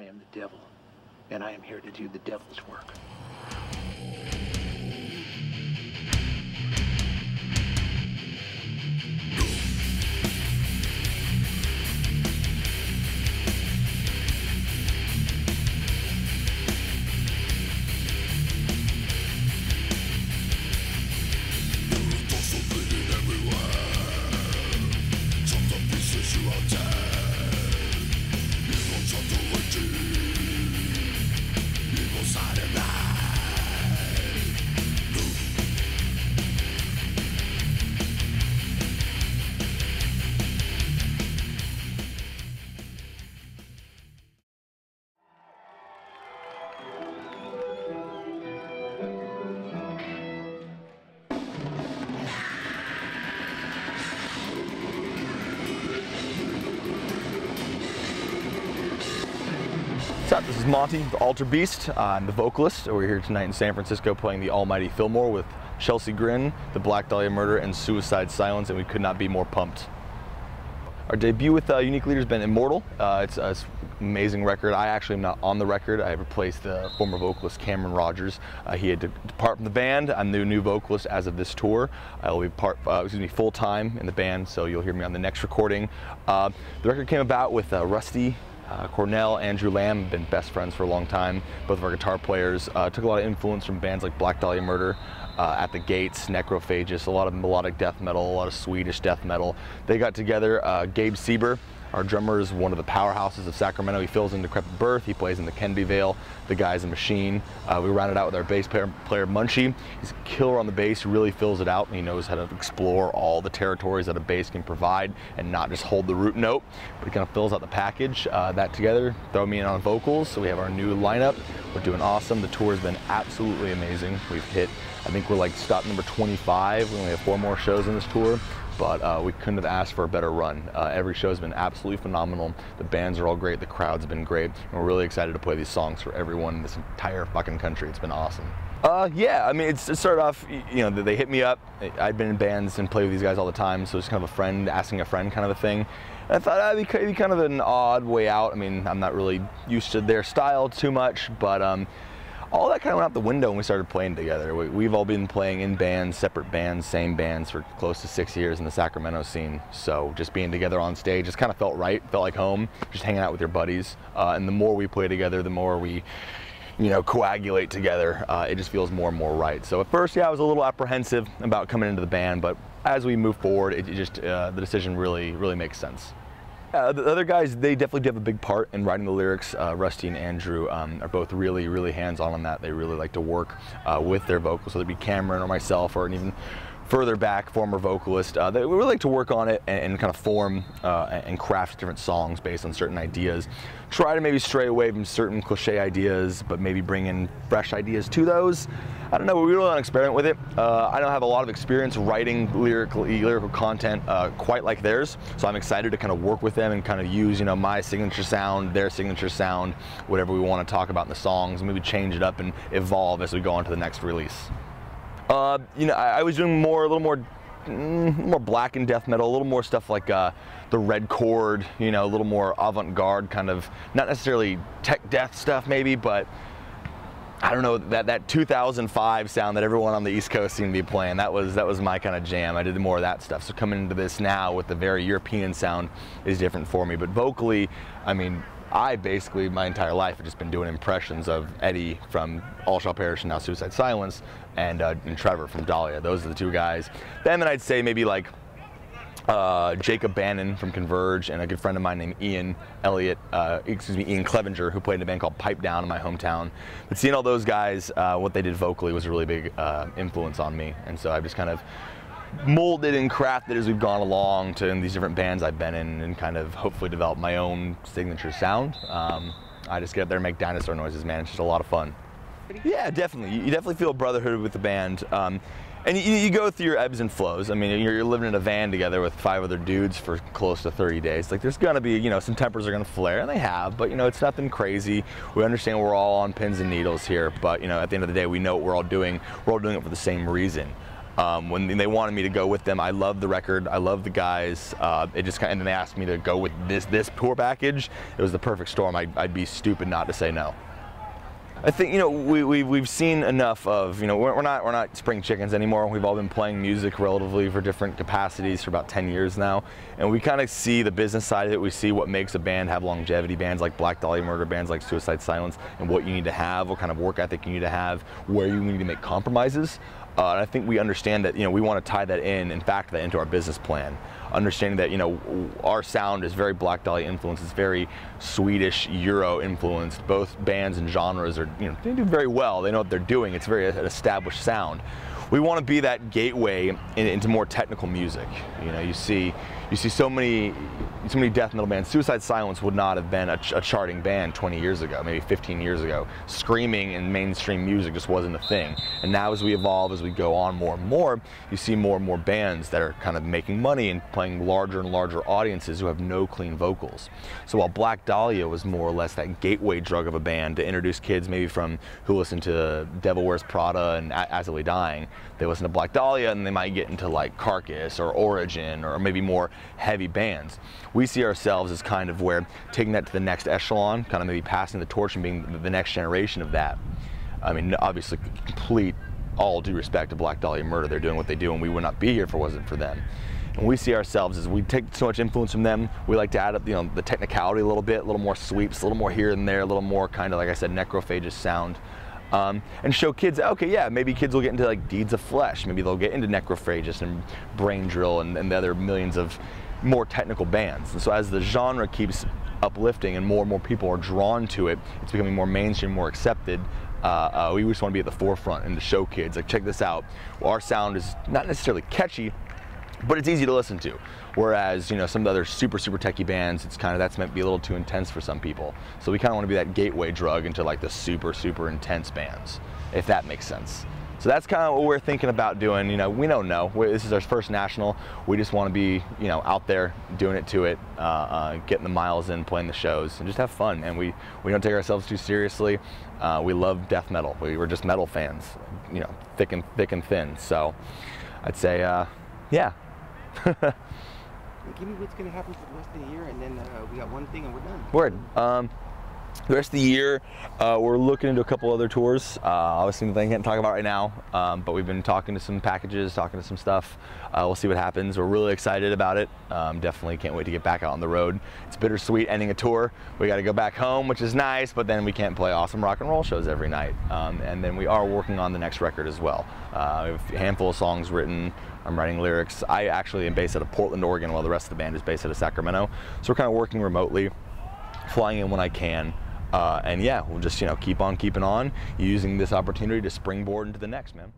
I am the devil, and I am here to do the devil's work. What's up? This is Monte, the Alterbeast. I'm the vocalist. We're here tonight in San Francisco playing the almighty Fillmore with Chelsea Grin, the Black Dahlia Murder, and Suicide Silence, and we could not be more pumped. Our debut with Unique Leader has been Immortal. It's an amazing record. I actually am not on the record. I replaced the former vocalist Cameron Rogers. He had to depart from the band. I'm the new vocalist as of this tour. I will be full-time in the band, so you'll hear me on the next recording. The record came about with Rusty Cornell, Andrew Lamb, have been best friends for a long time. Both of our guitar players took a lot of influence from bands like Black Dahlia Murder, At the Gates, Necrophagus, a lot of melodic death metal, a lot of Swedish death metal. They got together. Gabe Sieber, our drummer, is one of the powerhouses of Sacramento. He fills in Decrepit Birth. He plays in the Kenby Vale. The guy's a machine. We rounded out with our bass player Monte. He's a killer on the bass. He really fills it out. He knows how to explore all the territories that a bass can provide and not just hold the root note, but he kind of fills out the package. That together, throw me in on vocals. So we have our new lineup. We're doing awesome. The tour has been absolutely amazing. We've hit, I think we're like stop number 25. We only have 4 more shows in this tour, but we couldn't have asked for a better run. Every show has been absolutely phenomenal. The bands are all great. The crowd's been great. And we're really excited to play these songs for everyone in this entire fucking country. It's been awesome. Yeah, I mean, it started off, you know, they hit me up. I'd been in bands and played with these guys all the time, so it's kind of a friend asking a friend kind of a thing. And I thought that'd be kind of an odd way out. I mean, I'm not really used to their style too much, but all that kind of went out the window when we started playing together. We've all been playing in bands, separate bands, same bands for close to 6 years in the Sacramento scene. So just being together on stage just kind of felt right, felt like home, just hanging out with your buddies. And the more we play together, the more we, you know, coagulate together. It just feels more and more right. So at first, yeah, I was a little apprehensive about coming into the band, but as we move forward, the decision really makes sense. The other guys, they definitely do have a big part in writing the lyrics. Rusty and Andrew are both really hands-on on that. They really like to work with their vocals, whether it be Cameron or myself or an even further back former vocalist. They really like to work on it and kind of form and craft different songs based on certain ideas. Try to maybe stray away from certain cliche ideas, but maybe bring in fresh ideas to those. I don't know, we really want to experiment with it. I don't have a lot of experience writing lyrical content quite like theirs, so I'm excited to kind of work with them and kind of use, you know, my signature sound, their signature sound, whatever we want to talk about in the songs, and maybe change it up and evolve as we go on to the next release. You know, I was doing a little more black and death metal, a little more stuff like the Red Chord, you know, a little more avant-garde kind of, not necessarily tech death stuff maybe, but I don't know, that 2005 sound that everyone on the East Coast seemed to be playing, that was my kind of jam. I did more of that stuff. So coming into this now with the very European sound is different for me. But vocally, I mean, I basically, my entire life, have just been doing impressions of Eddie from All Shall Perish and now Suicide Silence, and Trevor from Dahlia. Those are the 2 guys. Then I'd say maybe like Jacob Bannon from Converge, and a good friend of mine named Ian Clevenger, who played in a band called Pipe Down in my hometown. But seeing all those guys, what they did vocally was a really big influence on me, and so I've just kind of molded and crafted as we've gone along in these different bands I've been in, and kind of hopefully developed my own signature sound. I just get up there and make dinosaur noises, man. It's just a lot of fun. Yeah, definitely. You definitely feel a brotherhood with the band. And you go through your ebbs and flows. I mean, you're living in a van together with 5 other dudes for close to 30 days. Like, there's gonna be, you know, some tempers are gonna flare, and they have, but, you know, it's nothing crazy. We understand we're all on pins and needles here, but, you know, at the end of the day, we know what we're all doing. We're all doing it for the same reason. When they wanted me to go with them, I love the record, I love the guys. It just and then they asked me to go with this tour package. It was the perfect storm. I'd be stupid not to say no. I think, you know, we've seen enough of, you know, we're not spring chickens anymore. We've all been playing music relatively for different capacities for about 10 years now, and we kind of see the business side of it. We see what makes a band have longevity, bands like Black Dahlia Murder, bands like Suicide Silence, and what you need to have, what kind of work ethic you need to have, where you need to make compromises. And I think we understand that, you know, we want to tie that in and factor that into our business plan. Understanding that, you know, our sound is very Black Dahlia influenced, it's very Swedish Euro influenced. Both bands and genres are, you know, they do very well. They know what they're doing. It's very an established sound. We want to be that gateway into more technical music. You know, you see so many death metal bands. Suicide Silence would not have been a charting band 20 years ago, maybe 15 years ago. Screaming in mainstream music just wasn't a thing. And now as we evolve, as we go on more and more, you see more and more bands that are kind of making money and playing larger and larger audiences who have no clean vocals. So while Black Dahlia was more or less that gateway drug of a band to introduce kids maybe from who listen to Devil Wears Prada and As I Lay Dying, they listen to Black Dahlia and they might get into like Carcass or Origin or maybe more heavy bands. We see ourselves as kind of where taking that to the next echelon, kind of maybe passing the torch and being the next generation of that. I mean, obviously, complete all due respect to Black Dahlia Murder. They're doing what they do and we would not be here if it wasn't for them. And we see ourselves as we take so much influence from them. We like to add up, you know, the technicality a little bit, a little more sweeps, a little more here and there, a little more kind of, like I said, necrophagous sound. And show kids, okay, yeah, maybe kids will get into like Deeds of Flesh, maybe they'll get into Necrophagist and Brain Drill and the other millions of more technical bands. And so as the genre keeps uplifting and more people are drawn to it, it's becoming more mainstream, more accepted. We just want to be at the forefront and to show kids, like, check this out. Well, our sound is not necessarily catchy, but it's easy to listen to. Whereas, you know, some of the other super techie bands, it's kind of, that's meant to be a little too intense for some people. So we kind of want to be that gateway drug into like the super intense bands, if that makes sense. So that's kind of what we're thinking about doing. You know, we don't know. This is our first national. We just want to be, you know, out there doing it to it, getting the miles in, playing the shows, and just have fun. And we don't take ourselves too seriously. We love death metal. We're just metal fans, you know, thick and thin. So I'd say, yeah. Give me what's going to happen for the rest of the year, and then we got one thing and we're done. Word. The rest of the year, we're looking into a couple other tours. Obviously, I can't talk about right now, but we've been talking to some packages, talking to some stuff. We'll see what happens. We're really excited about it. Definitely can't wait to get back out on the road. It's bittersweet ending a tour. We got to go back home, which is nice, but then we can't play awesome rock and roll shows every night. And then we are working on the next record as well. We have a handful of songs written. I'm writing lyrics. I actually am based out of Portland, Oregon, while the rest of the band is based out of Sacramento. So we're kind of working remotely, flying in when I can. And yeah, we'll just, you know, keep on keeping on, using this opportunity to springboard into the next, man.